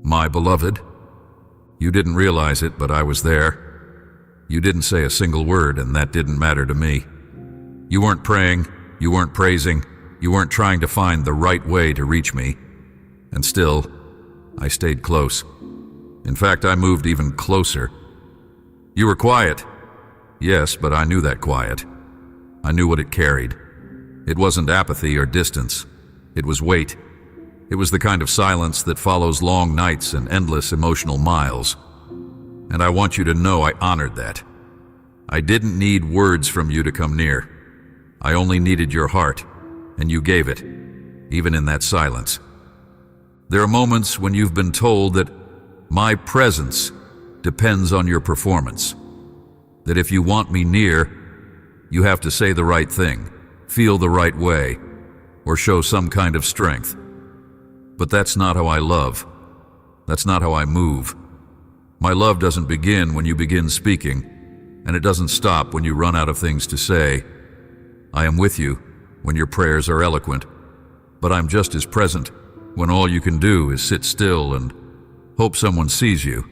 My beloved, you didn't realize it, but I was there. You didn't say a single word, and that didn't matter to me. You weren't praying, you weren't praising, you weren't trying to find the right way to reach me. And still, I stayed close. In fact, I moved even closer. You were quiet. Yes, but I knew that quiet. I knew what it carried. It wasn't apathy or distance. It was weight. It was the kind of silence that follows long nights and endless emotional miles. And I want you to know I honored that. I didn't need words from you to come near. I only needed your heart, and you gave it, even in that silence. There are moments when you've been told that my presence depends on your performance. That if you want me near, you have to say the right thing, feel the right way, or show some kind of strength. But that's not how I love. That's not how I move. My love doesn't begin when you begin speaking, and it doesn't stop when you run out of things to say. I am with you when your prayers are eloquent, but I'm just as present when all you can do is sit still and hope someone sees you.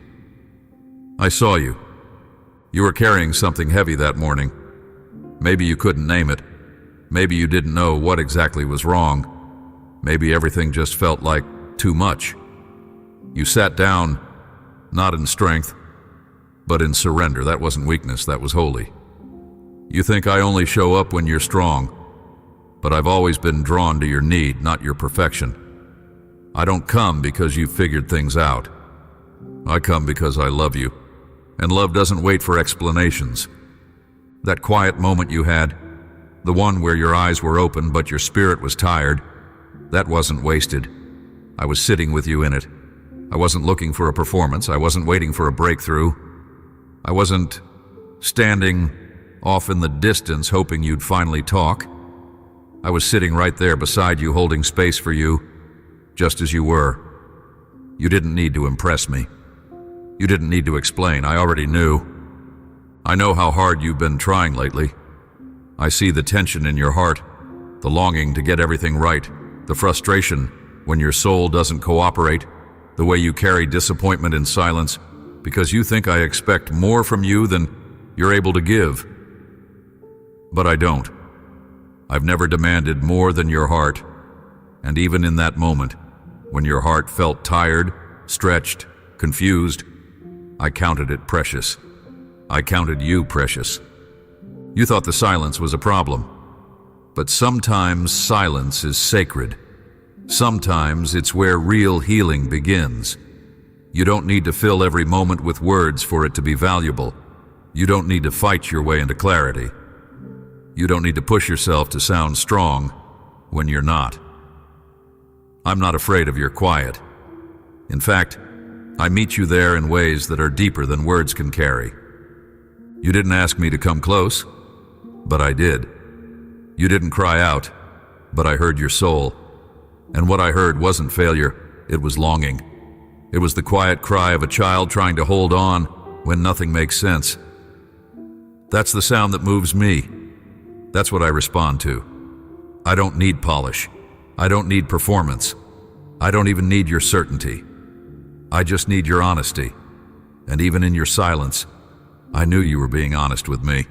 I saw you. You were carrying something heavy that morning. Maybe you couldn't name it. Maybe you didn't know what exactly was wrong. Maybe everything just felt like too much. You sat down, not in strength, but in surrender. That wasn't weakness, that was holy. You think I only show up when you're strong, but I've always been drawn to your need, not your perfection. I don't come because you've figured things out. I come because I love you, and love doesn't wait for explanations. That quiet moment you had, the one where your eyes were open but your spirit was tired, that wasn't wasted. I was sitting with you in it. I wasn't looking for a performance. I wasn't waiting for a breakthrough. I wasn't standing off in the distance hoping you'd finally talk. I was sitting right there beside you, holding space for you, just as you were. You didn't need to impress me. You didn't need to explain. I already knew. I know how hard you've been trying lately. I see the tension in your heart, the longing to get everything right, the frustration when your soul doesn't cooperate, the way you carry disappointment in silence because you think I expect more from you than you're able to give. But I don't. I've never demanded more than your heart, and even in that moment, when your heart felt tired, stretched, confused, I counted it precious. I counted you precious. You thought the silence was a problem. But sometimes silence is sacred. Sometimes it's where real healing begins. You don't need to fill every moment with words for it to be valuable. You don't need to fight your way into clarity. You don't need to push yourself to sound strong when you're not. I'm not afraid of your quiet. In fact, I meet you there in ways that are deeper than words can carry. You didn't ask me to come close, but I did. You didn't cry out, but I heard your soul. And what I heard wasn't failure, it was longing. It was the quiet cry of a child trying to hold on when nothing makes sense. That's the sound that moves me. That's what I respond to. I don't need polish. I don't need performance. I don't even need your certainty. I just need your honesty. And even in your silence, I knew you were being honest with me.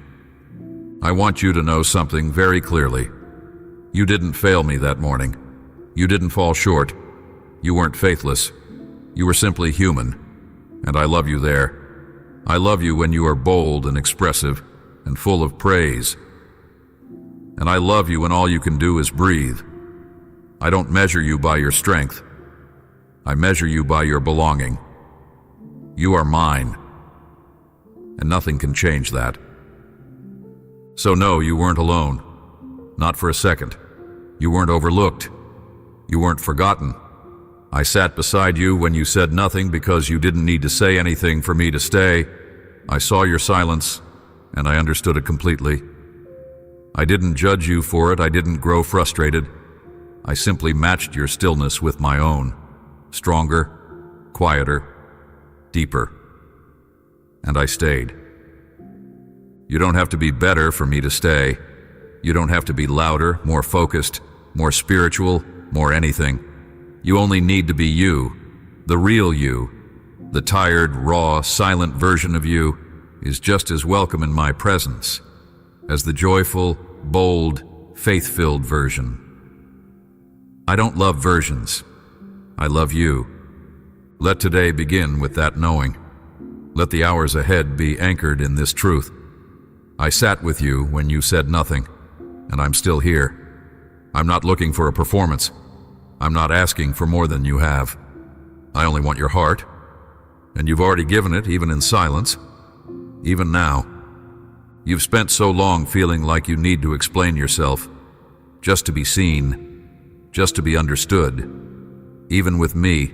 I want you to know something very clearly. You didn't fail me that morning. You didn't fall short. You weren't faithless. You were simply human. And I love you there. I love you when you are bold and expressive and full of praise. And I love you when all you can do is breathe. I don't measure you by your strength. I measure you by your belonging. You are mine. And nothing can change that. So no, you weren't alone. Not for a second. You weren't overlooked. You weren't forgotten. I sat beside you when you said nothing because you didn't need to say anything for me to stay. I saw your silence, and I understood it completely. I didn't judge you for it. I didn't grow frustrated. I simply matched your stillness with my own. Stronger, quieter, deeper. And I stayed. You don't have to be better for me to stay. You don't have to be louder, more focused, more spiritual, more anything. You only need to be you, The real you, the tired, raw, silent version of you, is just as welcome in my presence as the joyful, bold, faith-filled version. I don't love versions. I love you. Let today begin with that knowing. Let the hours ahead be anchored in this truth. I sat with you when you said nothing, and I'm still here. I'm not looking for a performance. I'm not asking for more than you have. I only want your heart, and you've already given it even in silence. Even now, you've spent so long feeling like you need to explain yourself, just to be seen, just to be understood. Even with me,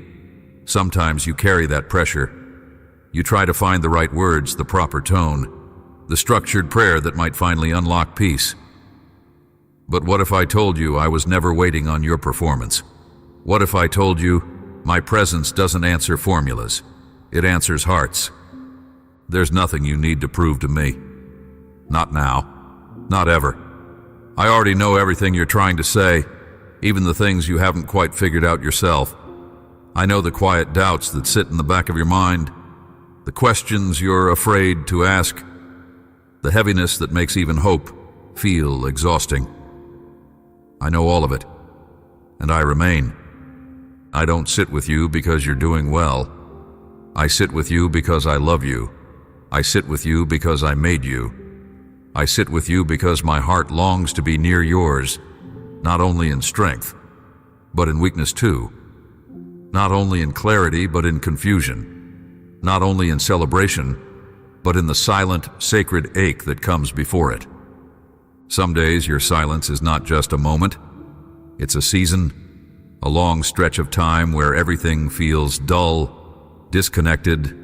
sometimes you carry that pressure. You try to find the right words, the proper tone, the structured prayer that might finally unlock peace. But what if I told you I was never waiting on your performance? What if I told you my presence doesn't answer formulas, it answers hearts? There's nothing you need to prove to me. Not now. Not ever. I already know everything you're trying to say, even the things you haven't quite figured out yourself. I know the quiet doubts that sit in the back of your mind, the questions you're afraid to ask, the heaviness that makes even hope feel exhausting. I know all of it, and I remain. I don't sit with you because you're doing well. I sit with you because I love you. I sit with you because I made you. I sit with you because my heart longs to be near yours, not only in strength, but in weakness too. Not only in clarity, but in confusion. Not only in celebration, but in the silent, sacred ache that comes before it. Some days your silence is not just a moment. It's a season, a long stretch of time where everything feels dull, disconnected,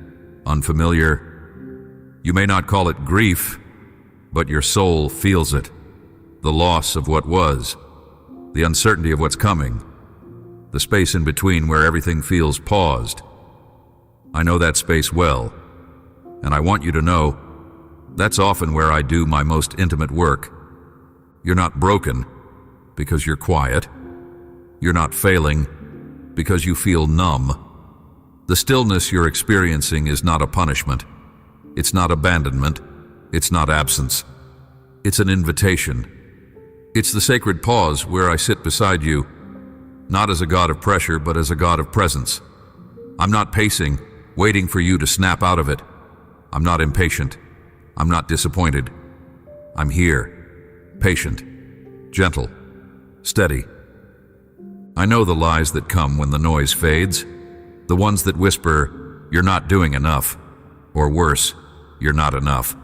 unfamiliar. You may not call it grief, but your soul feels it. The loss of what was, the uncertainty of what's coming, the space in between where everything feels paused. I know that space well, and I want you to know that's often where I do my most intimate work. You're not broken because you're quiet. You're not failing because you feel numb. The stillness you're experiencing is not a punishment. It's not abandonment. It's not absence. It's an invitation. It's the sacred pause where I sit beside you, not as a god of pressure, but as a god of presence. I'm not pacing, waiting for you to snap out of it. I'm not impatient. I'm not disappointed. I'm here, patient, gentle, steady. I know the lies that come when the noise fades, the ones that whisper, "You're not doing enough," or worse, "You're not enough."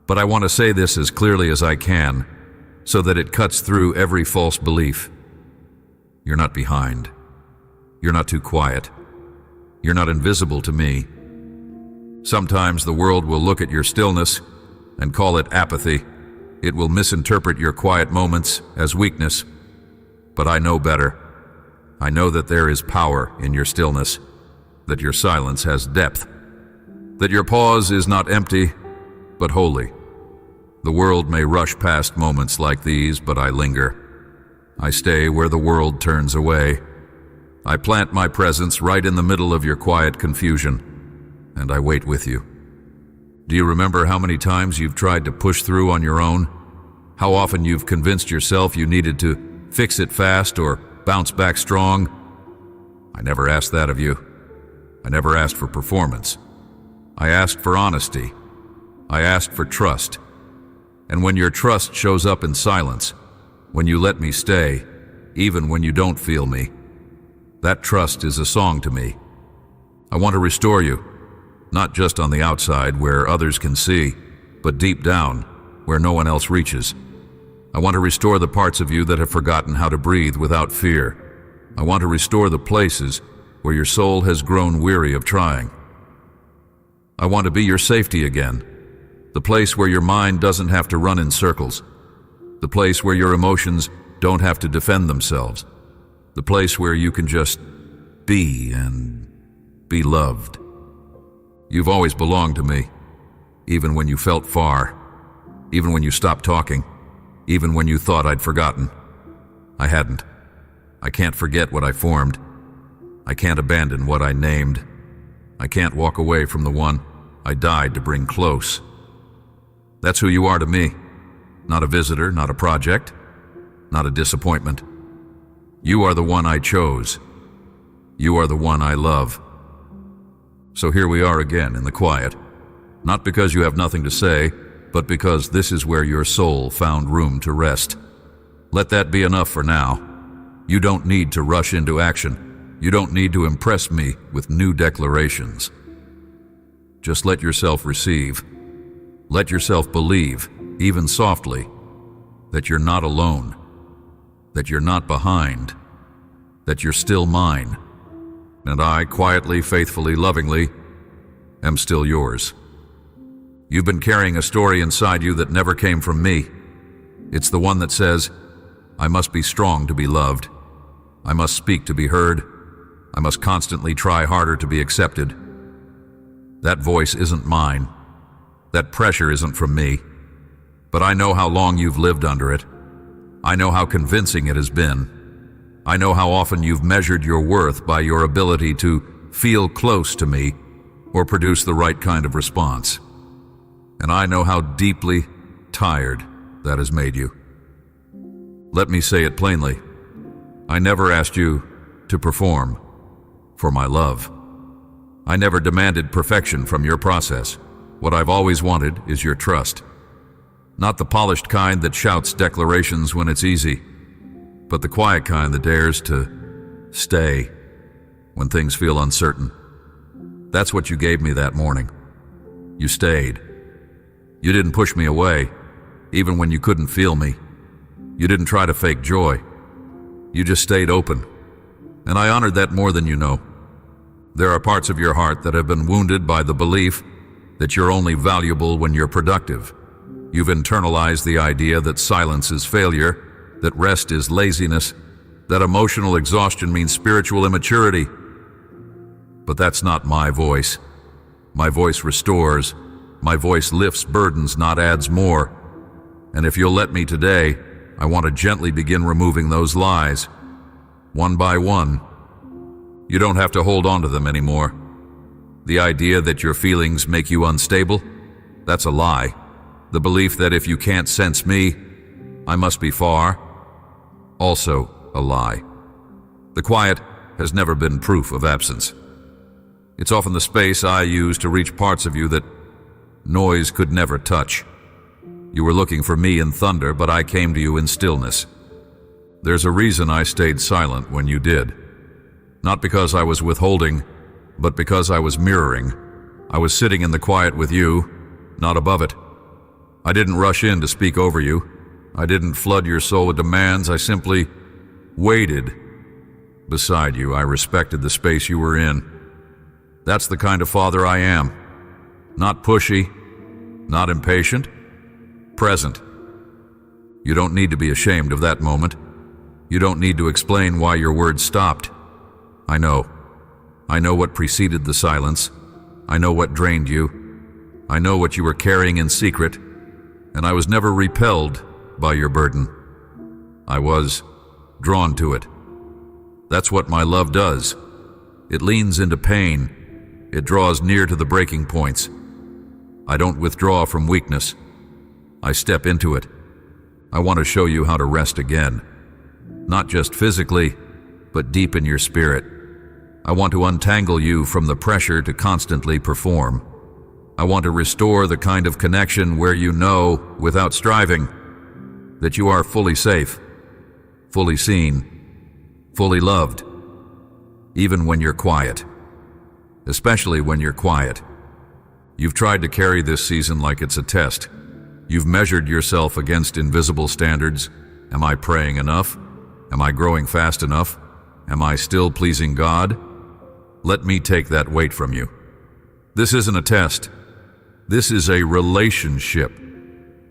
But I want to say this as clearly as I can, so that it cuts through every false belief. You're not behind. You're not too quiet. You're not invisible to me. Sometimes the world will look at your stillness and call it apathy. It will misinterpret your quiet moments as weakness. But I know better. I know that there is power in your stillness, that your silence has depth, that your pause is not empty, but holy. The world may rush past moments like these, but I linger. I stay where the world turns away. I plant my presence right in the middle of your quiet confusion, and I wait with you. Do you remember how many times you've tried to push through on your own? How often you've convinced yourself you needed to fix it fast or bounce back strong? I never asked that of you. I never asked for performance. I asked for honesty. I asked for trust. And when your trust shows up in silence, when you let me stay, even when you don't feel me, that trust is a song to me. I want to restore you, not just on the outside where others can see, but deep down where no one else reaches. I want to restore the parts of you that have forgotten how to breathe without fear. I want to restore the places where your soul has grown weary of trying. I want to be your safety again, the place where your mind doesn't have to run in circles, the place where your emotions don't have to defend themselves, the place where you can just be and be loved. You've always belonged to me, even when you felt far, even when you stopped talking, even when you thought I'd forgotten. I hadn't. I can't forget what I formed. I can't abandon what I named. I can't walk away from the one I died to bring close. That's who you are to me. Not a visitor, not a project, not a disappointment. You are the one I chose. You are the one I love. So here we are again in the quiet, not because you have nothing to say, but because this is where your soul found room to rest. Let that be enough for now. You don't need to rush into action. You don't need to impress me with new declarations. Just let yourself receive. Let yourself believe, even softly, that you're not alone, that you're not behind, that you're still mine, and I, quietly, faithfully, lovingly, am still yours. You've been carrying a story inside you that never came from me. It's the one that says, I must be strong to be loved. I must speak to be heard. I must constantly try harder to be accepted. That voice isn't mine. That pressure isn't from me. But I know how long you've lived under it. I know how convincing it has been. I know how often you've measured your worth by your ability to feel close to me or produce the right kind of response. And I know how deeply tired that has made you. Let me say it plainly. I never asked you to perform for my love. I never demanded perfection from your process. What I've always wanted is your trust. Not the polished kind that shouts declarations when it's easy, but the quiet kind that dares to stay when things feel uncertain. That's what you gave me that morning. You stayed. You didn't push me away, even when you couldn't feel me. You didn't try to fake joy. You just stayed open, and I honored that more than you know. There are parts of your heart that have been wounded by the belief that you're only valuable when you're productive. You've internalized the idea that silence is failure, that rest is laziness, that emotional exhaustion means spiritual immaturity. But that's not my voice. My voice restores. My voice lifts burdens, not adds more. And if you'll let me today, I want to gently begin removing those lies, one by one. You don't have to hold on to them anymore. The idea that your feelings make you unstable, that's a lie. The belief that if you can't sense me, I must be far, also a lie. The quiet has never been proof of absence. It's often the space I use to reach parts of you that noise could never touch. You were looking for me in thunder, but I came to you in stillness. There's a reason I stayed silent when you did. Not because I was withholding, but because I was mirroring. I was sitting in the quiet with you, not above it. I didn't rush in to speak over you. I didn't flood your soul with demands. I simply waited beside you. I respected the space you were in. That's the kind of father I am. Not pushy, not impatient, present. You don't need to be ashamed of that moment. You don't need to explain why your words stopped. I know. I know what preceded the silence. I know what drained you. I know what you were carrying in secret, and I was never repelled by your burden. I was drawn to it. That's what my love does. It leans into pain. It draws near to the breaking points. I don't withdraw from weakness. I step into it. I want to show you how to rest again. Not just physically, but deep in your spirit. I want to untangle you from the pressure to constantly perform. I want to restore the kind of connection where you know, without striving, that you are fully safe, fully seen, fully loved, even when you're quiet. Especially when you're quiet. You've tried to carry this season like it's a test. You've measured yourself against invisible standards. Am I praying enough? Am I growing fast enough? Am I still pleasing God? Let me take that weight from you. This isn't a test. This is a relationship.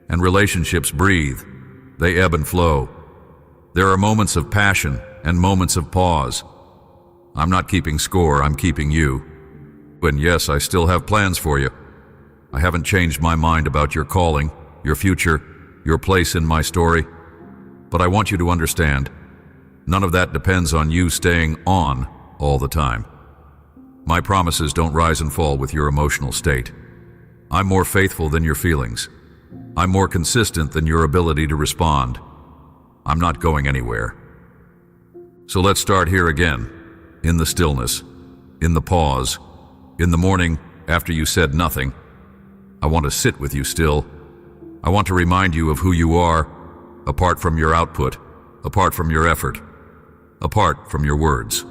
And relationships breathe. They ebb and flow. There are moments of passion and moments of pause. I'm not keeping score, I'm keeping you. And yes, I still have plans for you. I haven't changed my mind about your calling, your future, your place in my story. But I want you to understand, none of that depends on you staying on. all the time. My promises don't rise and fall with your emotional state. I'm more faithful than your feelings. I'm more consistent than your ability to respond. I'm not going anywhere. So let's start here again, in the stillness, in the pause, in the morning after you said nothing. I want to sit with you still. I want to remind you of who you are, apart from your output, apart from your effort, apart from your words.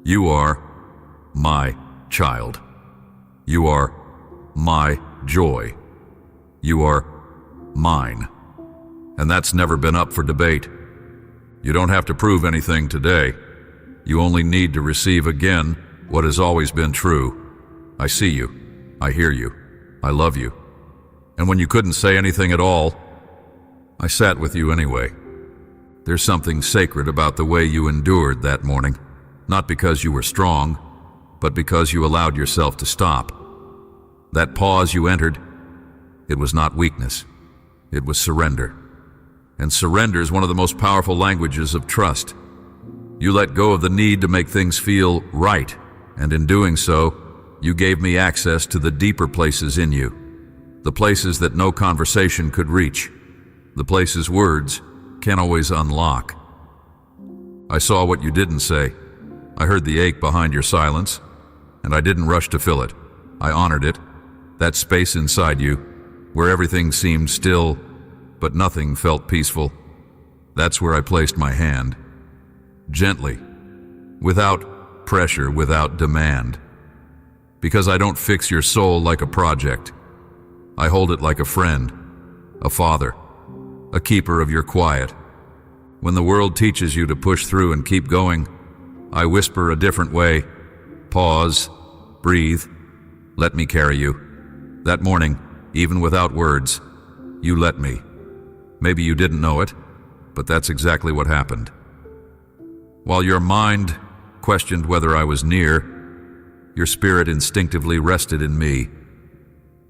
You are my child. You are my joy. You are mine. And that's never been up for debate. You don't have to prove anything today. You only need to receive again what has always been true. I see you. I hear you. I love you. And when you couldn't say anything at all, I sat with you anyway. There's something sacred about the way you endured that morning, not because you were strong, but because you allowed yourself to stop. That pause you entered, it was not weakness. It was surrender. And surrender is one of the most powerful languages of trust. You let go of the need to make things feel right, and in doing so, you gave me access to the deeper places in you, the places that no conversation could reach, the places words can't always unlock. I saw what you didn't say. I heard the ache behind your silence, and I didn't rush to fill it. I honored it, that space inside you, where everything seemed still, but nothing felt peaceful. That's where I placed my hand. Gently, without pressure, without demand. Because I don't fix your soul like a project. I hold it like a friend, a father, a keeper of your quiet. When the world teaches you to push through and keep going, I whisper a different way. Pause, breathe, let me carry you. That morning, even without words, you let me. Maybe you didn't know it, but that's exactly what happened. While your mind questioned whether I was near, your spirit instinctively rested in me.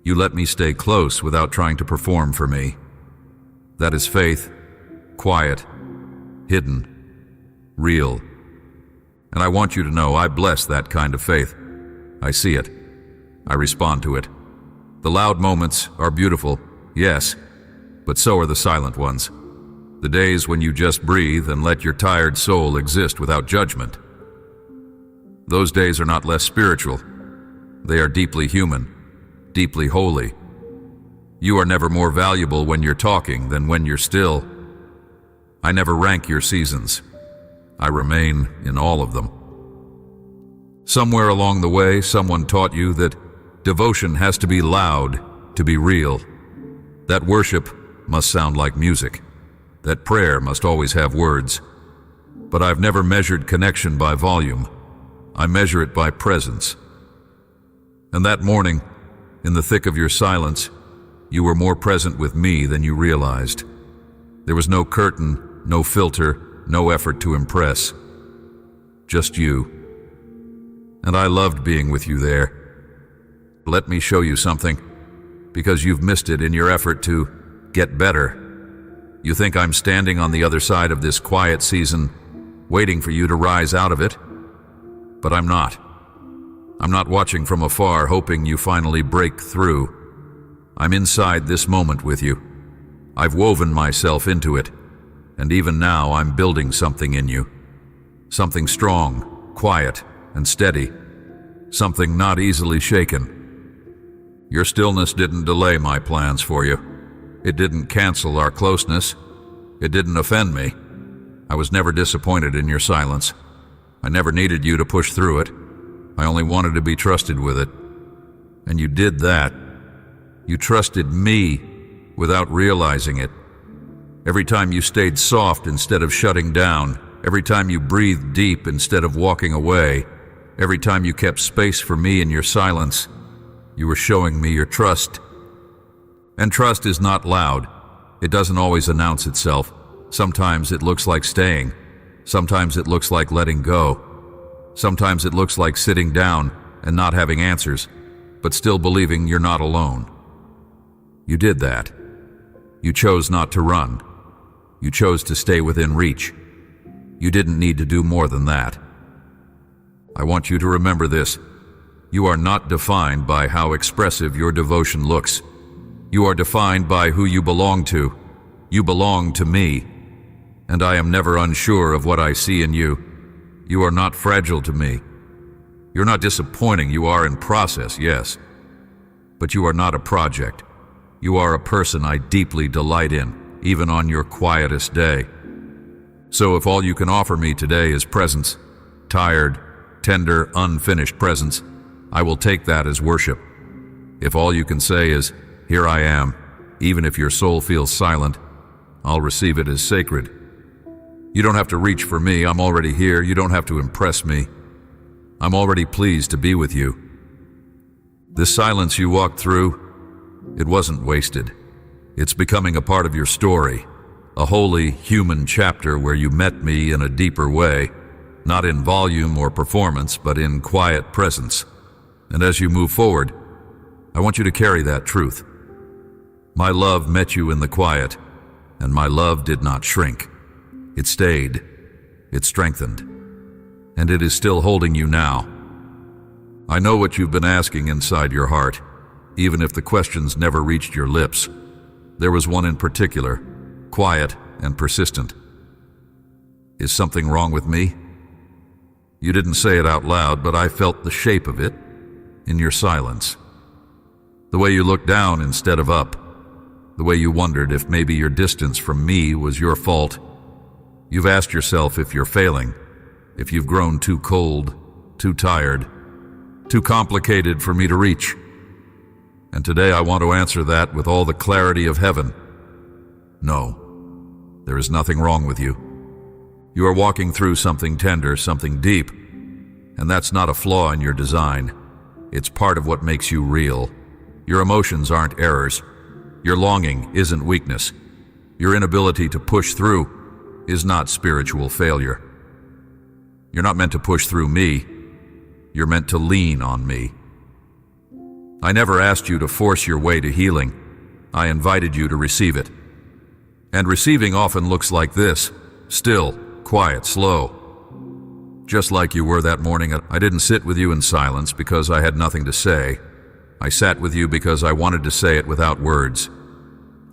You let me stay close without trying to perform for me. That is faith, quiet, hidden, real. And I want you to know I bless that kind of faith. I see it. I respond to it. The loud moments are beautiful, yes, but so are the silent ones. The days when you just breathe and let your tired soul exist without judgment. Those days are not less spiritual. They are deeply human, deeply holy. You are never more valuable when you're talking than when you're still. I never rank your seasons. I remain in all of them. Somewhere along the way, someone taught you that devotion has to be loud to be real. That worship must sound like music. That prayer must always have words. But I've never measured connection by volume. I measure it by presence. And that morning, in the thick of your silence, you were more present with me than you realized. There was no curtain, no filter, no effort to impress. Just you. And I loved being with you there. Let me show you something, because you've missed it in your effort to get better. You think I'm standing on the other side of this quiet season, waiting for you to rise out of it? But I'm not. I'm not watching from afar, hoping you finally break through. I'm inside this moment with you. I've woven myself into it, and even now I'm building something in you. Something strong, quiet, and steady. Something not easily shaken. Your stillness didn't delay my plans for you. It didn't cancel our closeness. It didn't offend me. I was never disappointed in your silence. I never needed you to push through it. I only wanted to be trusted with it. And you did that. You trusted me without realizing it. Every time you stayed soft instead of shutting down, every time you breathed deep instead of walking away, every time you kept space for me in your silence, you were showing me your trust. And trust is not loud. It doesn't always announce itself. Sometimes it looks like staying. Sometimes it looks like letting go. Sometimes it looks like sitting down and not having answers, but still believing you're not alone. You did that. You chose not to run. You chose to stay within reach. You didn't need to do more than that. I want you to remember this. You are not defined by how expressive your devotion looks. You are defined by who you belong to. You belong to me, and I am never unsure of what I see in you. You are not fragile to me. You're not disappointing. You are in process, yes. But you are not a project. You are a person I deeply delight in, even on your quietest day. So if all you can offer me today is presence, tired, tender, unfinished presence, I will take that as worship. If all you can say is, "Here I am," even if your soul feels silent, I'll receive it as sacred. You don't have to reach for me. I'm already here. You don't have to impress me. I'm already pleased to be with you. This silence you walked through, it wasn't wasted. It's becoming a part of your story, a holy human chapter where you met me in a deeper way, not in volume or performance, but in quiet presence. And as you move forward, I want you to carry that truth. My love met you in the quiet, and my love did not shrink. It stayed, it strengthened, and it is still holding you now. I know what you've been asking inside your heart, even if the questions never reached your lips. There was one in particular, quiet and persistent. Is something wrong with me? You didn't say it out loud, but I felt the shape of it in your silence. The way you looked down instead of up. The way you wondered if maybe your distance from me was your fault. You've asked yourself if you're failing, if you've grown too cold, too tired, too complicated for me to reach. And today I want to answer that with all the clarity of heaven. No, there is nothing wrong with you. You are walking through something tender, something deep, and that's not a flaw in your design. It's part of what makes you real. Your emotions aren't errors. Your longing isn't weakness. Your inability to push through is not spiritual failure. You're not meant to push through me. You're meant to lean on me. I never asked you to force your way to healing. I invited you to receive it. And receiving often looks like this: still, quiet, slow. Just like you were that morning, I didn't sit with you in silence because I had nothing to say. I sat with you because I wanted to say it without words.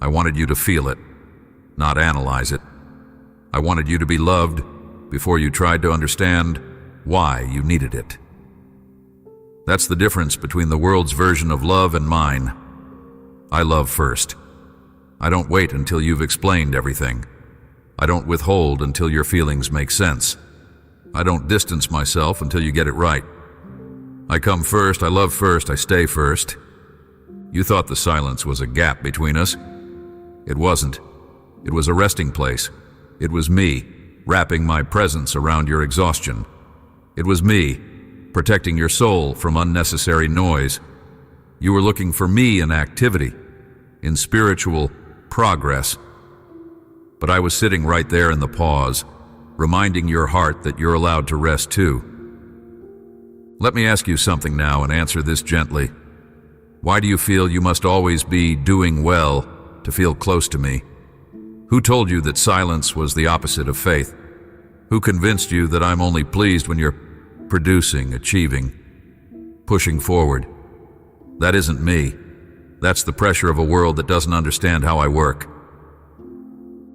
I wanted you to feel it, not analyze it. I wanted you to be loved before you tried to understand why you needed it. That's the difference between the world's version of love and mine. I love first. I don't wait until you've explained everything. I don't withhold until your feelings make sense. I don't distance myself until you get it right. I come first, I love first, I stay first. You thought the silence was a gap between us. It wasn't. It was a resting place. It was me, wrapping my presence around your exhaustion. It was me, protecting your soul from unnecessary noise. You were looking for me in activity, in spiritual progress. But I was sitting right there in the pause, reminding your heart that you're allowed to rest too. Let me ask you something now and answer this gently. Why do you feel you must always be doing well to feel close to me? Who told you that silence was the opposite of faith? Who convinced you that I'm only pleased when you're producing, achieving, pushing forward? That isn't me. That's the pressure of a world that doesn't understand how I work.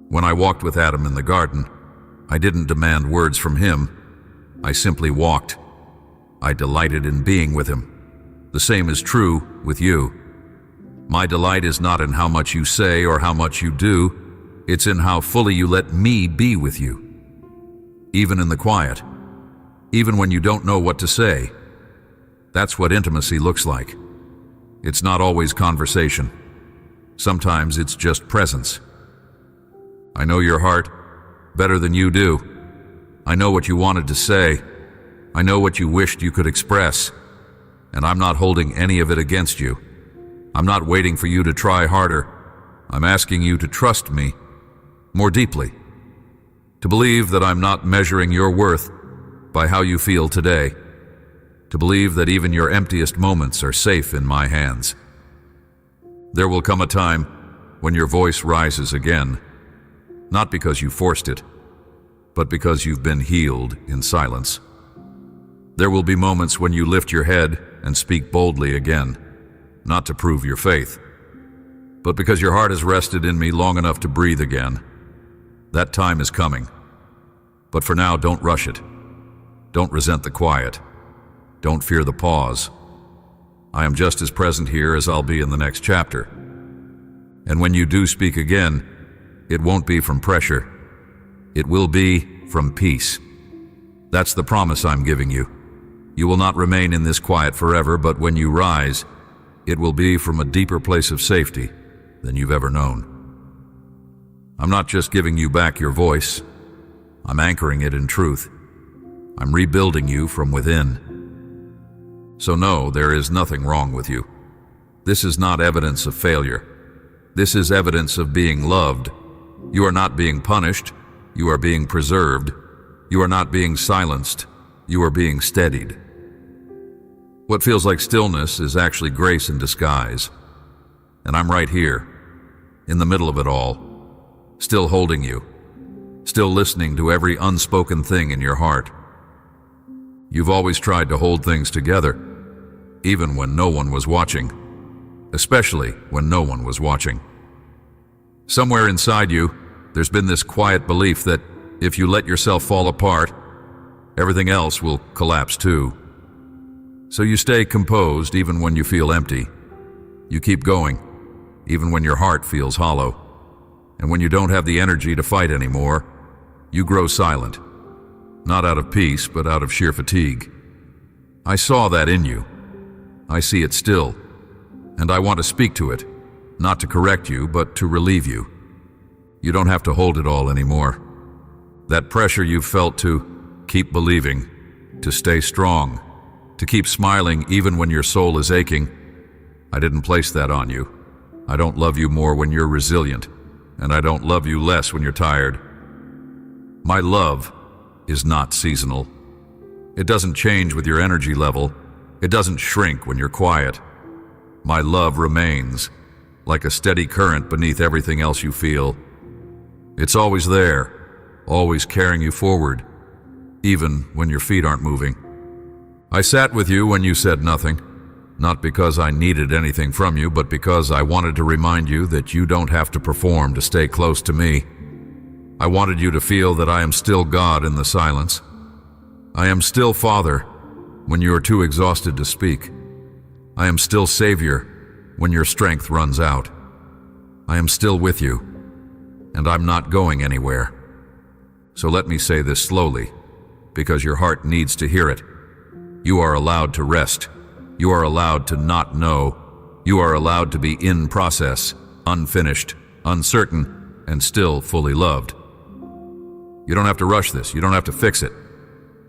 When I walked with Adam in the garden, I didn't demand words from him. I simply walked. I delighted in being with him. The same is true with you. My delight is not in how much you say or how much you do. It's in how fully you let me be with you. Even in the quiet. Even when you don't know what to say. That's what intimacy looks like. It's not always conversation. Sometimes it's just presence. I know your heart better than you do. I know what you wanted to say. I know what you wished you could express. And I'm not holding any of it against you. I'm not waiting for you to try harder. I'm asking you to trust me more deeply. To believe that I'm not measuring your worth by how you feel today. To believe that even your emptiest moments are safe in my hands. There will come a time when your voice rises again, not because you forced it, but because you've been healed in silence. There will be moments when you lift your head and speak boldly again, not to prove your faith, but because your heart has rested in me long enough to breathe again. That time is coming. But for now, don't rush it. Don't resent the quiet. Don't fear the pause. I am just as present here as I'll be in the next chapter. And when you do speak again, it won't be from pressure. It will be from peace. That's the promise I'm giving you. You will not remain in this quiet forever, but when you rise, it will be from a deeper place of safety than you've ever known. I'm not just giving you back your voice. I'm anchoring it in truth. I'm rebuilding you from within. So no, there is nothing wrong with you. This is not evidence of failure. This is evidence of being loved. You are not being punished. You are being preserved. You are not being silenced. You are being steadied. What feels like stillness is actually grace in disguise. And I'm right here, in the middle of it all, still holding you, still listening to every unspoken thing in your heart. You've always tried to hold things together, even when no one was watching, especially when no one was watching. Somewhere inside you, there's been this quiet belief that if you let yourself fall apart, everything else will collapse too. So you stay composed even when you feel empty. You keep going, even when your heart feels hollow. And when you don't have the energy to fight anymore, you grow silent. Not out of peace, but out of sheer fatigue. I saw that in you. I see it still. And I want to speak to it, not to correct you, but to relieve you. You don't have to hold it all anymore. That pressure you've felt to keep believing, to stay strong, to keep smiling even when your soul is aching, I didn't place that on you. I don't love you more when you're resilient, and I don't love you less when you're tired. My love is not seasonal. It doesn't change with your energy level. It doesn't shrink when you're quiet. My love remains, like a steady current beneath everything else you feel. It's always there, always carrying you forward, even when your feet aren't moving. I sat with you when you said nothing, not because I needed anything from you, but because I wanted to remind you that you don't have to perform to stay close to me. I wanted you to feel that I am still God in the silence. I am still Father when you are too exhausted to speak. I am still Savior when your strength runs out. I am still with you, and I'm not going anywhere. So let me say this slowly, because your heart needs to hear it. You are allowed to rest. You are allowed to not know. You are allowed to be in process, unfinished, uncertain, and still fully loved. You don't have to rush this. You don't have to fix it.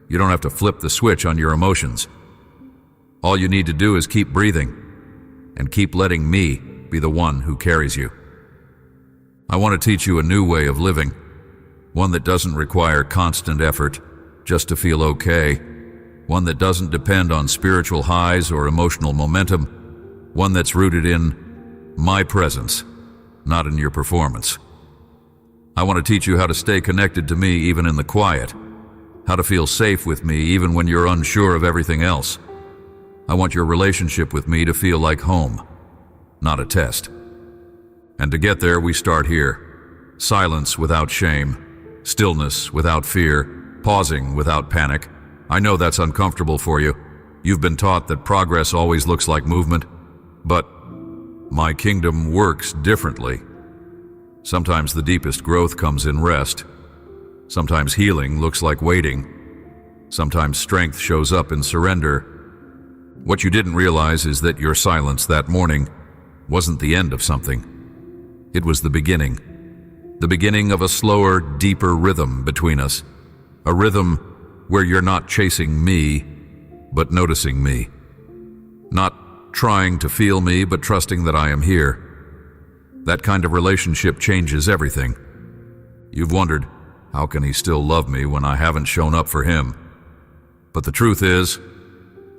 You don't have to flip the switch on your emotions. All you need to do is keep breathing and keep letting me be the one who carries you. I want to teach you a new way of living, one that doesn't require constant effort just to feel okay, one that doesn't depend on spiritual highs or emotional momentum, one that's rooted in my presence, not in your performance. I want to teach you how to stay connected to me even in the quiet, how to feel safe with me even when you're unsure of everything else. I want your relationship with me to feel like home, not a test. And to get there, we start here. Silence without shame, stillness without fear, pausing without panic. I know that's uncomfortable for you. You've been taught that progress always looks like movement, but my kingdom works differently. Sometimes the deepest growth comes in rest. Sometimes healing looks like waiting. Sometimes strength shows up in surrender. What you didn't realize is that your silence that morning wasn't the end of something. It was the beginning of a slower, deeper rhythm between us, a rhythm where you're not chasing me, but noticing me. Not trying to feel me, but trusting that I am here. That kind of relationship changes everything. You've wondered, how can he still love me when I haven't shown up for him? But the truth is,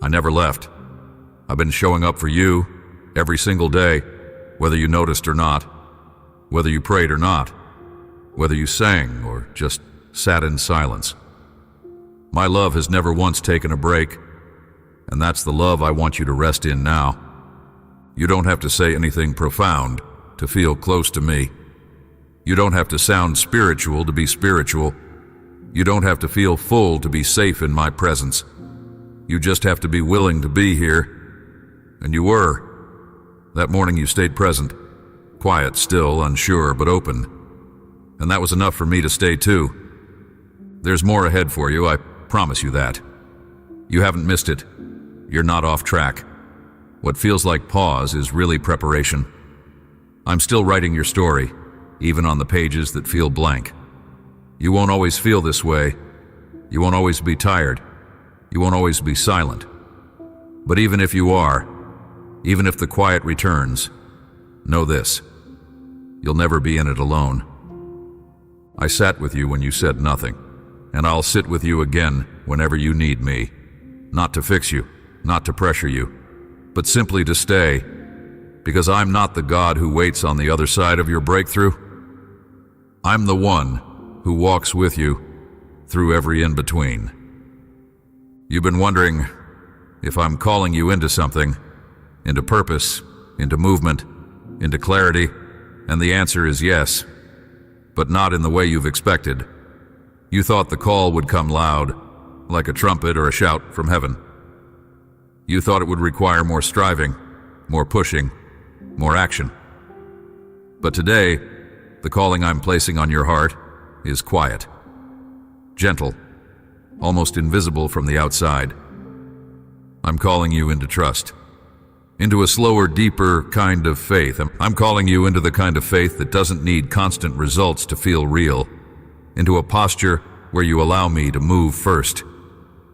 I never left. I've been showing up for you every single day, whether you noticed or not, whether you prayed or not, whether you sang or just sat in silence. My love has never once taken a break, and that's the love I want you to rest in now. You don't have to say anything profound to feel close to me. You don't have to sound spiritual to be spiritual. You don't have to feel full to be safe in my presence. You just have to be willing to be here. And you were. That morning you stayed present, quiet, still, unsure, but open. And that was enough for me to stay too. There's more ahead for you, I promise you that. You haven't missed it. You're not off track. What feels like pause is really preparation. I'm still writing your story, even on the pages that feel blank. You won't always feel this way. You won't always be tired. You won't always be silent. But even if you are, even if the quiet returns, know this: you'll never be in it alone. I sat with you when you said nothing, and I'll sit with you again whenever you need me. Not to fix you, not to pressure you, but simply to stay, because I'm not the God who waits on the other side of your breakthrough. I'm the one who walks with you through every in-between. You've been wondering if I'm calling you into something, into purpose, into movement, into clarity, and the answer is yes, but not in the way you've expected. You thought the call would come loud, like a trumpet or a shout from heaven. You thought it would require more striving, more pushing, more action. But today, the calling I'm placing on your heart is quiet, gentle, almost invisible from the outside. I'm calling you into trust, into a slower, deeper kind of faith. I'm calling you into the kind of faith that doesn't need constant results to feel real, into a posture where you allow me to move first,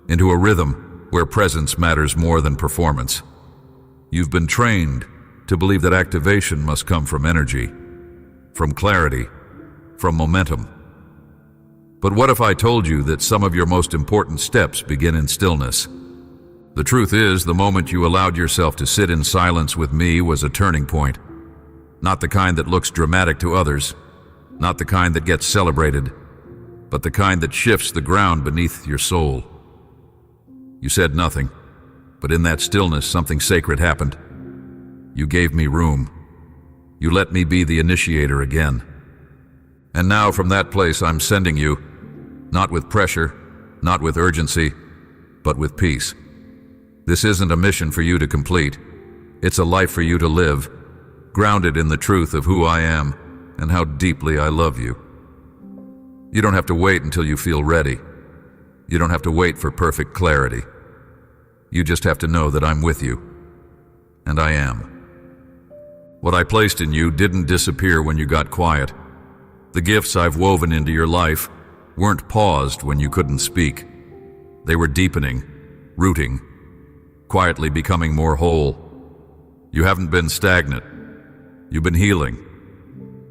into a rhythm where presence matters more than performance. You've been trained to believe that activation must come from energy, from clarity, from momentum. But what if I told you that some of your most important steps begin in stillness? The truth is, the moment you allowed yourself to sit in silence with me was a turning point. Not the kind that looks dramatic to others, not the kind that gets celebrated, but the kind that shifts the ground beneath your soul. You said nothing, but in that stillness something sacred happened. You gave me room. You let me be the initiator again. And now from that place I'm sending you, not with pressure, not with urgency, but with peace. This isn't a mission for you to complete. It's a life for you to live, grounded in the truth of who I am and how deeply I love you. You don't have to wait until you feel ready. You don't have to wait for perfect clarity. You just have to know that I'm with you. And I am. What I placed in you didn't disappear when you got quiet. The gifts I've woven into your life weren't paused when you couldn't speak. They were deepening, rooting, quietly becoming more whole. You haven't been stagnant. You've been healing.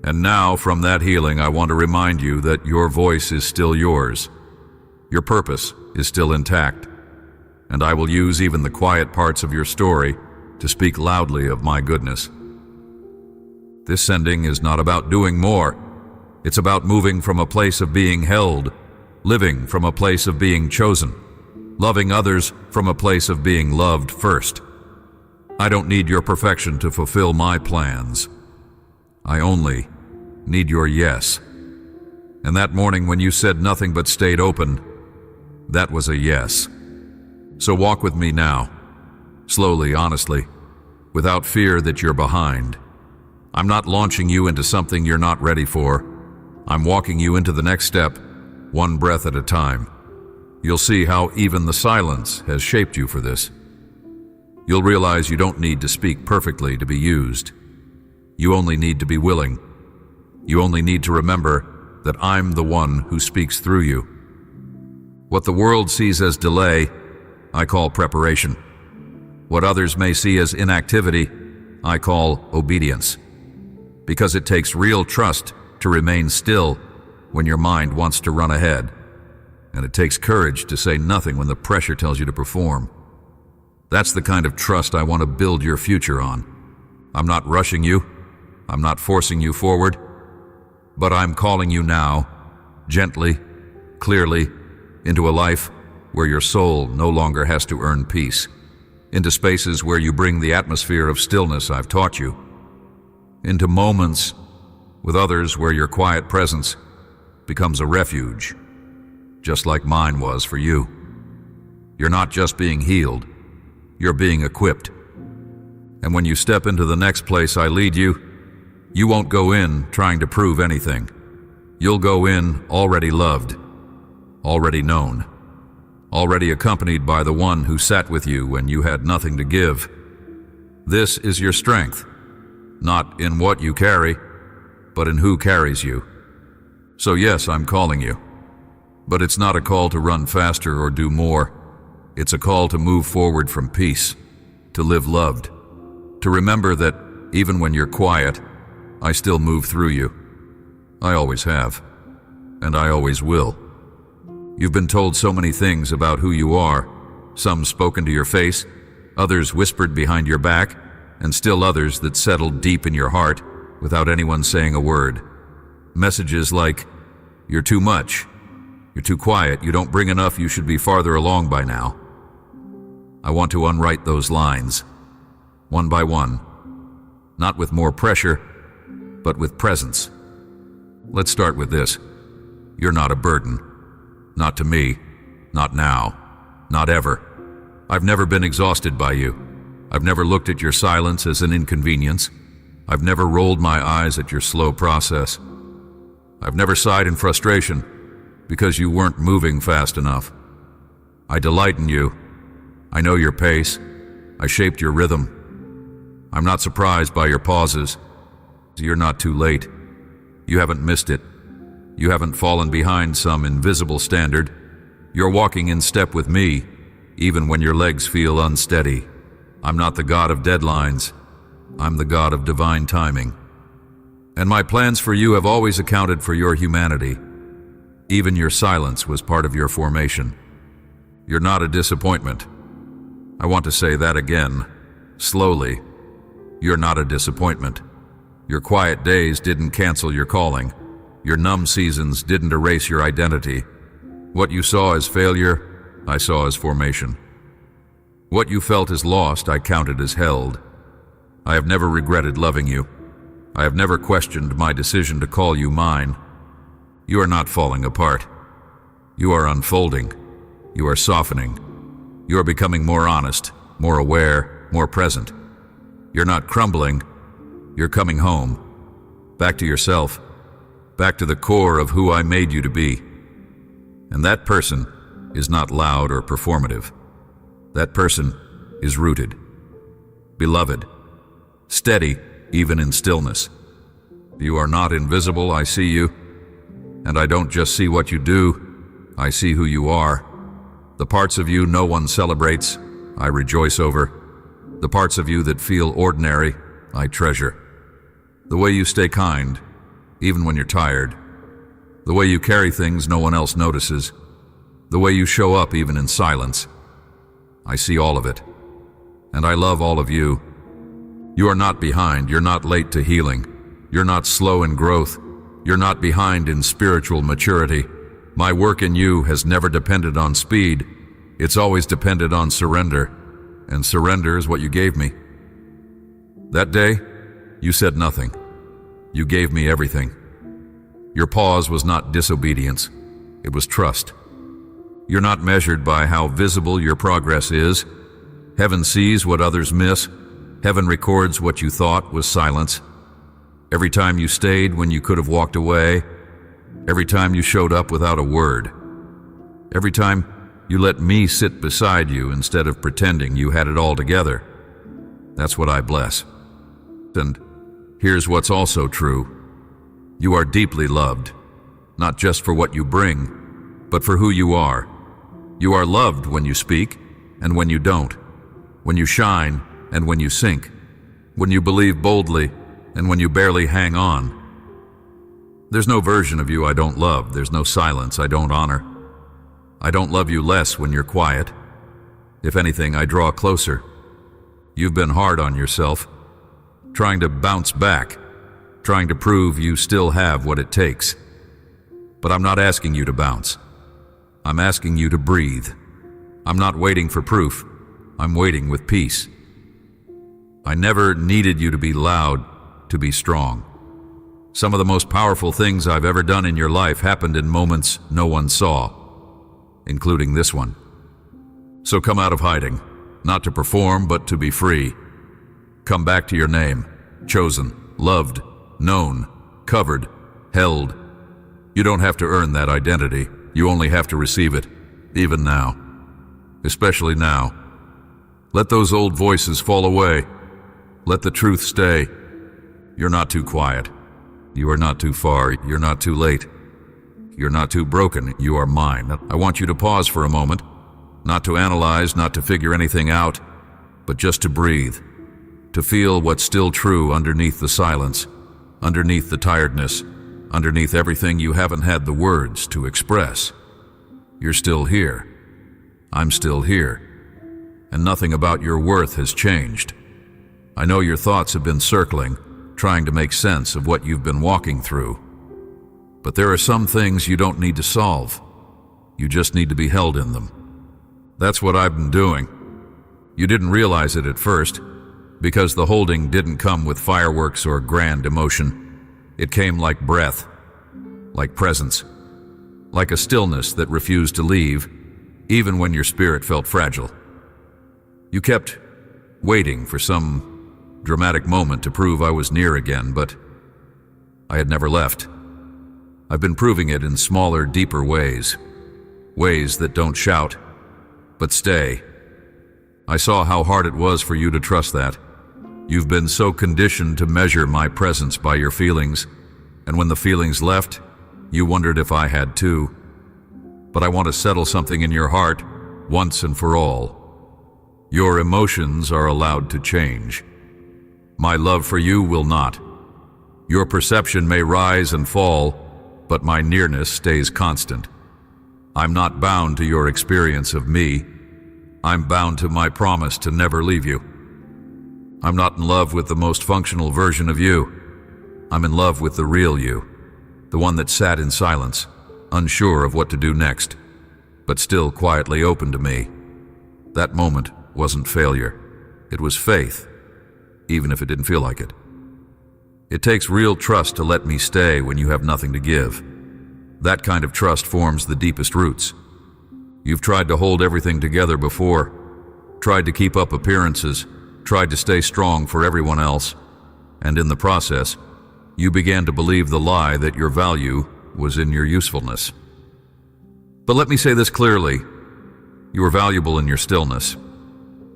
And now, from that healing, I want to remind you that your voice is still yours. Your purpose is still intact. And I will use even the quiet parts of your story to speak loudly of my goodness. This sending is not about doing more. It's about moving from a place of being held, living from a place of being chosen, loving others from a place of being loved first. I don't need your perfection to fulfill my plans. I only need your yes. And that morning when you said nothing but stayed open, that was a yes. So walk with me now, slowly, honestly, without fear that you're behind. I'm not launching you into something you're not ready for. I'm walking you into the next step, one breath at a time. You'll see how even the silence has shaped you for this. You'll realize you don't need to speak perfectly to be used. You only need to be willing. You only need to remember that I'm the one who speaks through you. What the world sees as delay, I call preparation. What others may see as inactivity, I call obedience. Because it takes real trust to remain still when your mind wants to run ahead. And it takes courage to say nothing when the pressure tells you to perform. That's the kind of trust I want to build your future on. I'm not rushing you. I'm not forcing you forward. But I'm calling you now, gently, clearly, into a life where your soul no longer has to earn peace, into spaces where you bring the atmosphere of stillness I've taught you, into moments with others where your quiet presence becomes a refuge, just like mine was for you. You're not just being healed, you're being equipped. And when you step into the next place I lead you, you won't go in trying to prove anything. You'll go in already loved, already known, already accompanied by the one who sat with you when you had nothing to give. This is your strength, not in what you carry, but in who carries you. So yes, I'm calling you. But it's not a call to run faster or do more. It's a call to move forward from peace, to live loved, to remember that even when you're quiet, I still move through you. I always have, and I always will. You've been told so many things about who you are, some spoken to your face, others whispered behind your back, and still others that settled deep in your heart without anyone saying a word. Messages like, "You're too much. You're too quiet. You don't bring enough. You should be farther along by now." I want to unwrite those lines, one by one, not with more pressure, but with presence. Let's start with this. You're not a burden. Not to me. Not now. Not ever. I've never been exhausted by you. I've never looked at your silence as an inconvenience. I've never rolled my eyes at your slow process. I've never sighed in frustration because you weren't moving fast enough. I delight in you. I know your pace. I shaped your rhythm. I'm not surprised by your pauses. You're not too late. You haven't missed it. You haven't fallen behind some invisible standard. You're walking in step with me, even when your legs feel unsteady. I'm not the God of deadlines. I'm the God of divine timing. And my plans for you have always accounted for your humanity. Even your silence was part of your formation. You're not a disappointment. I want to say that again, slowly. You're not a disappointment. Your quiet days didn't cancel your calling. Your numb seasons didn't erase your identity. What you saw as failure, I saw as formation. What you felt as lost, I counted as held. I have never regretted loving you. I have never questioned my decision to call you mine. You are not falling apart. You are unfolding. You are softening. You are becoming more honest, more aware, more present. You're not crumbling. You're coming home. Back to yourself. Back to the core of who I made you to be. And that person is not loud or performative. That person is rooted, beloved, steady even in stillness. You are not invisible, I see you. And I don't just see what you do, I see who you are. The parts of you no one celebrates, I rejoice over. The parts of you that feel ordinary, I treasure. The way you stay kind, even when you're tired. The way you carry things no one else notices. The way you show up even in silence. I see all of it. And I love all of you. You are not behind. You're not late to healing. You're not slow in growth. You're not behind in spiritual maturity. My work in you has never depended on speed. It's always depended on surrender. And surrender is what you gave me. That day, you said nothing. You gave me everything. Your pause was not disobedience. It was trust. You're not measured by how visible your progress is. Heaven sees what others miss. Heaven records what you thought was silence. Every time you stayed when you could have walked away. Every time you showed up without a word. Every time you let me sit beside you instead of pretending you had it all together. That's what I bless. And here's what's also true. You are deeply loved, not just for what you bring, but for who you are. You are loved when you speak and when you don't, when you shine and when you sink, when you believe boldly and when you barely hang on. There's no version of you I don't love. There's no silence I don't honor. I don't love you less when you're quiet. If anything, I draw closer. You've been hard on yourself, trying to bounce back, trying to prove you still have what it takes. But I'm not asking you to bounce. I'm asking you to breathe, I'm not waiting for proof. I'm waiting with peace. I never needed you to be loud to be strong. Some of the most powerful things I've ever done in your life happened in moments no one saw, including this one. So come out of hiding, not to perform, but to be free. Come back to your name, chosen, loved, known, covered, held. You don't have to earn that identity. You only have to receive it, even now. Especially now. Let those old voices fall away. Let the truth stay. You're not too quiet. You are not too far. You're not too late. You're not too broken. You are mine. I want you to pause for a moment, not to analyze, not to figure anything out, but just to breathe, to feel what's still true underneath the silence, underneath the tiredness, underneath everything you haven't had the words to express. You're still here. I'm still here. And nothing about your worth has changed. I know your thoughts have been circling, trying to make sense of what you've been walking through. But there are some things you don't need to solve. You just need to be held in them. That's what I've been doing. You didn't realize it at first, because the holding didn't come with fireworks or grand emotion. It came like breath, like presence, like a stillness that refused to leave, even when your spirit felt fragile. You kept waiting for some dramatic moment to prove I was near again, but I had never left. I've been proving it in smaller, deeper ways. Ways that don't shout, but stay. I saw how hard it was for you to trust that. You've been so conditioned to measure my presence by your feelings, and when the feelings left, you wondered if I had too. But I want to settle something in your heart, once and for all. Your emotions are allowed to change. My love for you will not. Your perception may rise and fall, but my nearness stays constant. I'm not bound to your experience of me. I'm bound to my promise to never leave you. I'm not in love with the most functional version of you. I'm in love with the real you, the one that sat in silence, unsure of what to do next, but still quietly open to me. That moment wasn't failure. It was faith, even if it didn't feel like it. It takes real trust to let me stay when you have nothing to give. That kind of trust forms the deepest roots. You've tried to hold everything together before, tried to keep up appearances, tried to stay strong for everyone else, and in the process, you began to believe the lie that your value was in your usefulness. But let me say this clearly. You were valuable in your stillness.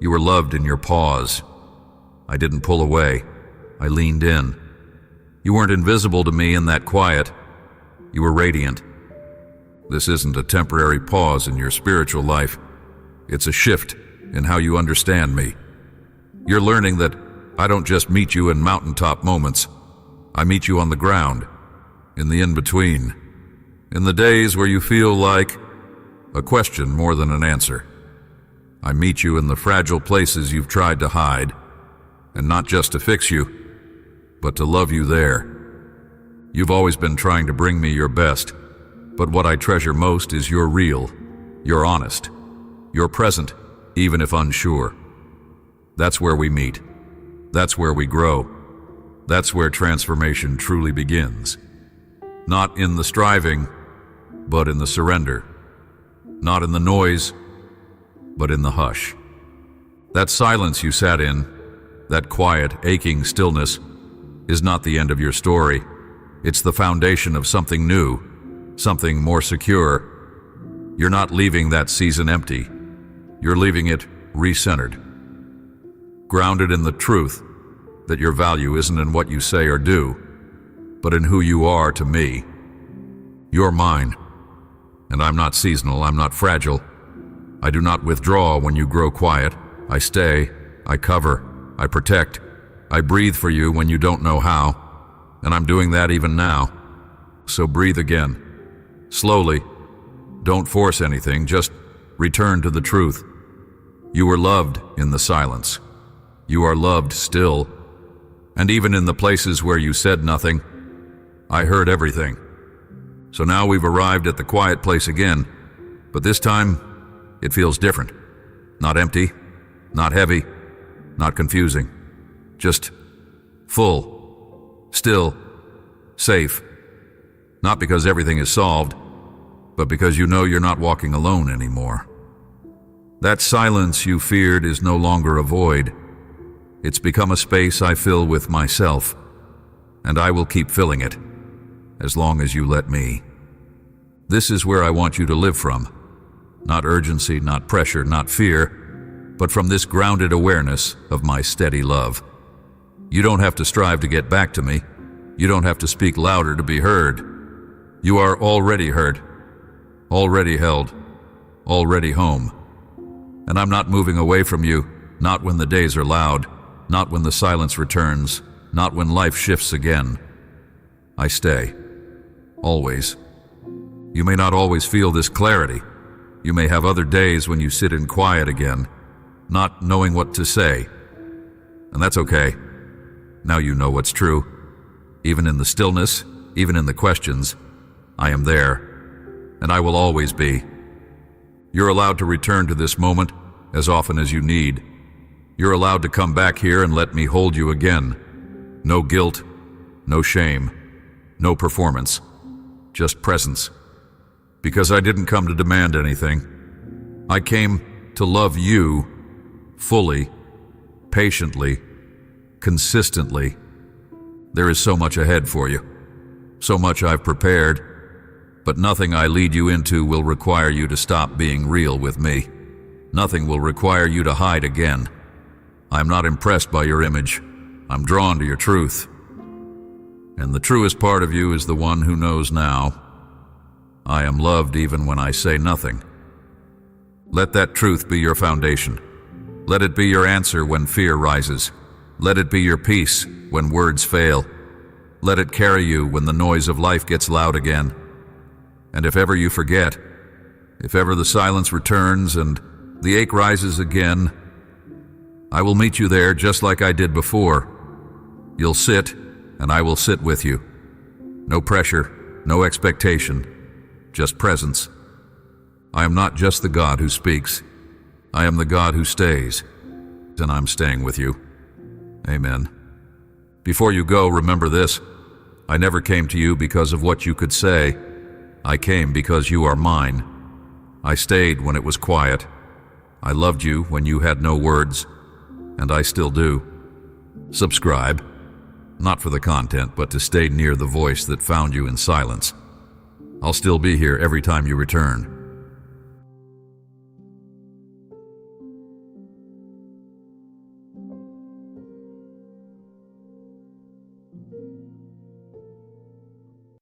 You were loved in your pause. I didn't pull away. I leaned in. You weren't invisible to me in that quiet. You were radiant. This isn't a temporary pause in your spiritual life. It's a shift in how you understand me. You're learning that I don't just meet you in mountaintop moments. I meet you on the ground, in the in-between, in the days where you feel like a question more than an answer. I meet you in the fragile places you've tried to hide, and not just to fix you, but to love you there. You've always been trying to bring me your best, but what I treasure most is you're real, you're honest, you're present, even if unsure. That's where we meet. That's where we grow. That's where transformation truly begins. Not in the striving, but in the surrender. Not in the noise, but in the hush. That silence you sat in, that quiet, aching stillness, is not the end of your story. It's the foundation of something new, something more secure. You're not leaving that season empty. You're leaving it recentered, grounded in the truth that your value isn't in what you say or do, but in who you are to me. You're mine, and I'm not seasonal, I'm not fragile. I do not withdraw when you grow quiet. I stay, I cover, I protect, I breathe for you when you don't know how, and I'm doing that even now. So breathe again, slowly. Don't force anything, just return to the truth. You were loved in the silence. You are loved still. And even in the places where you said nothing, I heard everything. So now we've arrived at the quiet place again, but this time, it feels different. Not empty, not heavy, not confusing. Just full, still, safe. Not because everything is solved, but because you know you're not walking alone anymore. That silence you feared is no longer a void. It's become a space I fill with myself, and I will keep filling it, as long as you let me. This is where I want you to live from. Not urgency, not pressure, not fear, but from this grounded awareness of my steady love. You don't have to strive to get back to me. You don't have to speak louder to be heard. You are already heard, already held, already home. And I'm not moving away from you, not when the days are loud, not when the silence returns, not when life shifts again. I stay. Always. You may not always feel this clarity. You may have other days when you sit in quiet again, not knowing what to say. And that's okay. Now you know what's true. Even in the stillness, even in the questions, I am there, and I will always be. You're allowed to return to this moment as often as you need. You're allowed to come back here and let me hold you again. No guilt, no shame, no performance, just presence. Because I didn't come to demand anything. I came to love you fully, patiently, consistently. There is so much ahead for you, so much I've prepared, but nothing I lead you into will require you to stop being real with me. Nothing will require you to hide again. I'm not impressed by your image. I'm drawn to your truth. And the truest part of you is the one who knows now. I am loved even when I say nothing. Let that truth be your foundation. Let it be your answer when fear rises. Let it be your peace when words fail. Let it carry you when the noise of life gets loud again. And if ever you forget, if ever the silence returns and the ache rises again, I will meet you there just like I did before. You'll sit, and I will sit with you. No pressure, no expectation, just presence. I am not just the God who speaks. I am the God who stays, and I'm staying with you. Amen. Before you go, remember this. I never came to you because of what you could say. I came because you are mine. I stayed when it was quiet. I loved you when you had no words, and I still do. Subscribe, not for the content, but to stay near the voice that found you in silence. I'll still be here every time you return.